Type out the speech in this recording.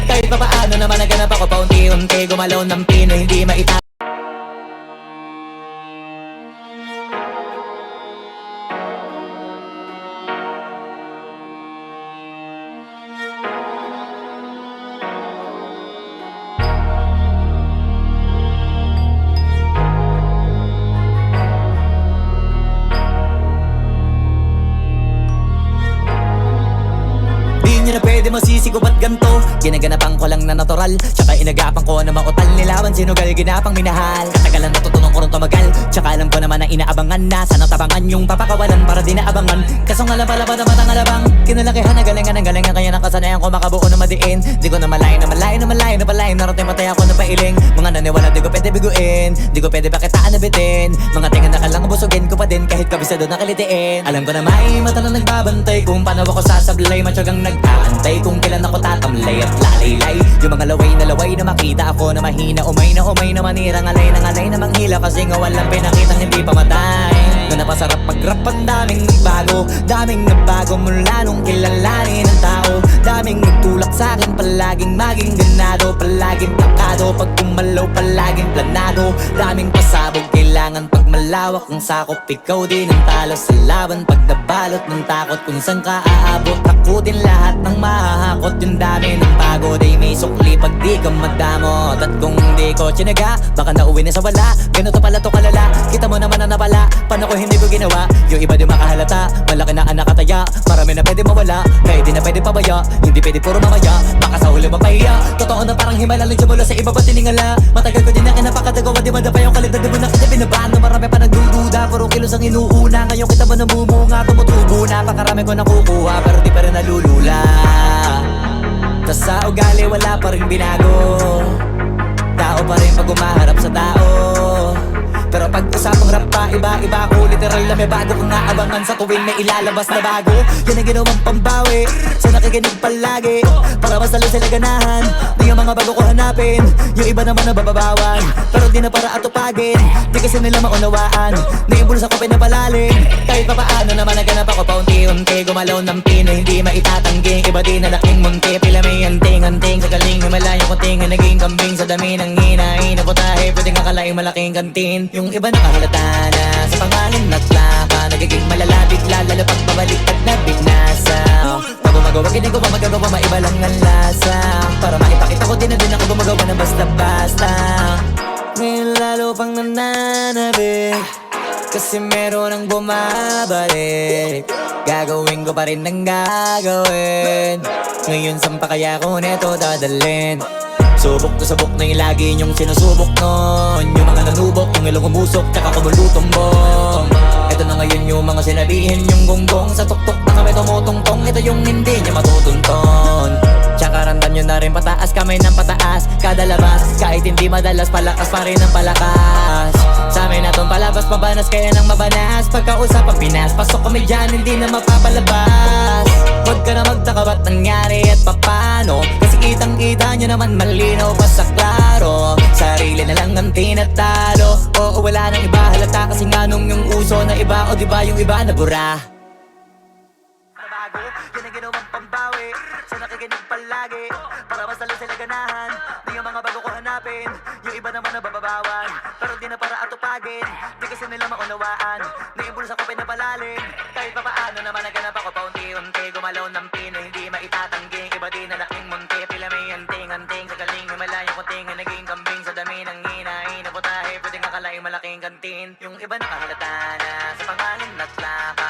Kahit pa paano naman naganap ako paunti-unti, gumalaw ng pino, hindi maita. Di nyo na pwede masisi ko ba't ganto. Ginaganapan ko lang na natural, tsaka inagapan ko na mautal nilawan, sinugal ginapang minahal. Katagalan natutunan ko rin tumagal, tsaka alam ko naman na inaabangan na sana tabangan yung papakawalan para di naabangan. Kasong alaba-laba naman ang alabang kinalakihan na galingan ng galingan, kaya nakasanayan ko makabuo na madiin. Di ko na malayo na malayo na malayo na palayo, narating patay ako na pailing. Mga naniwala di ko pwede biguin, di ko pwede pakitaan na bitin. Mga tinga na kalang busugin ko pa din kahit kabisado na kalitiin. Alam ko na may mata na nagbabantay kung paano ako sasablay, matyagang nag-aantay kung kailan ako tatamlay at lalaylay. Yung mga laway na makita ako na mahina, umay na manirang alay na manghila, kasi nga walang pinakitang hindi pamatay. Na napasarap pag-rap, ang daming nagbago mula nung kilalanin ng tao. Daming nagtulak sa'kin, palaging maging ganado, palaging plakado, pag kumalaw palaging planado. Daming pasabog, kailangan pag malawak ang sakop, ikaw din ang talo sa laban. Pag nabalot ng takot kung saan ka aabot, takutin lahat ng mahahakot. Yung dami ng pagod ay may sukli pag di ka madamot. At kung di ko tsinaga, baka nauwi na sa wala. Ganito pala to kalala, kita mo naman na napala. Paano ko hindi ko ginawa, yung iba di makahalata. Malaki na anak kataya, marami na pwede mawala, kaya di na pwede pabaya, hindi pwede puro mamaya, baka sa huli mapahiya. Totoo na parang himala lang mula sa iba ba tiningala. Matagal ko din na kinapakadagawa, di madapa yung kalidad, di mo na kita binabano. Marami pa nagdududa, puro kilos ang inuuna. Ngayon kita mo namumunga, tumutubo na, pakarami ko nakukuha, pero di pa rin nalulula. Tas sa ugali wala pa rin binago, tao pa rin pag umaharap sa tao. Pero pag usapang rap pa, iba-iba ko. Literal na may bago kong naabangan sa tuwing may ilalabas na bago. Yan ang ginawang pambawi sa nakikinig palagi, para mas lalo sila ganahan. Di ang mga bago ko hanapin, yung iba naman nabababawan, pero di na para atupagin, di kasi nila maunawaan. Naimbulsa ko pinapalalim, kahit pa paano naman naganap ako paunti-unti, gumalaw ng pino, hindi maitatanggi. Iba din na laking munti, pila may anting-anting sa galing, himalayang kuting na naging kambing sa dami ng hinahin na putahe. Pwedeng akalaing malaking kantin, yung iba nakahalata na sa pangalan at laka, nagiging malala bigla, lalo pag babaliktad na bignasa. Pag gumagawa, hindi ko pa magagawa, maiba lang ang lasa, para maipakita ko din na din ako gumagawa na basta-basta. Ngayon lalo pang nananabik, kasi meron ang bumabalik. Gagawin ko pa rin ang gagawin, ngayon saan pa kaya ko neto dadalhin? Subok to sabok na yung lagi nyong sinusubok nun, yung mga nanubok, yung ilong umusok, tsaka kumulutumbong. Ito na ngayon yung mga sinabihin yung gonggong, sa tuktok na kami tumutungtong, ito yung hindi niya matutunton. Tsaka randan nyo na rin pataas, kamay ng pataas, kada labas, kahit hindi madalas, palakas pa rin ang palakas. Sa amin na tong palabas, mabanas kaya nang mabanas, pagkausap ang Pinas, pasok kami dyan, hindi na mapapalabas. Huwag ka na magtaka ba't nangyari at papano, kasi kitang-kita nyo naman malinaw pa sa klaro. Sarili na lang ang tinatalo, oo wala nang iba halata, kasi nga nung yung uso na iba, o diba yung iba na bura. Nabago, yan ang ginawang pambawi sa nakikinig palagi, para mas lalo sila ganahan. Di ang mga bago ko hanapin, yung iba naman nabababawan, pero di na para atupagin, di kasi nila maunawaan. Naimbulsa ko pinapalalim, kahit pa paano naman naganap ako paunti-unti, gumalaw ng pino, hindi maitatanggi. Iba din na laking munti, pila may anting-anting sa galing, himalayang kuting na naging kambing sa dami ng hinahin na putahe. Pwedeng akalaing malaking kantin, yung iba nakahalata na sa pangalan at laka,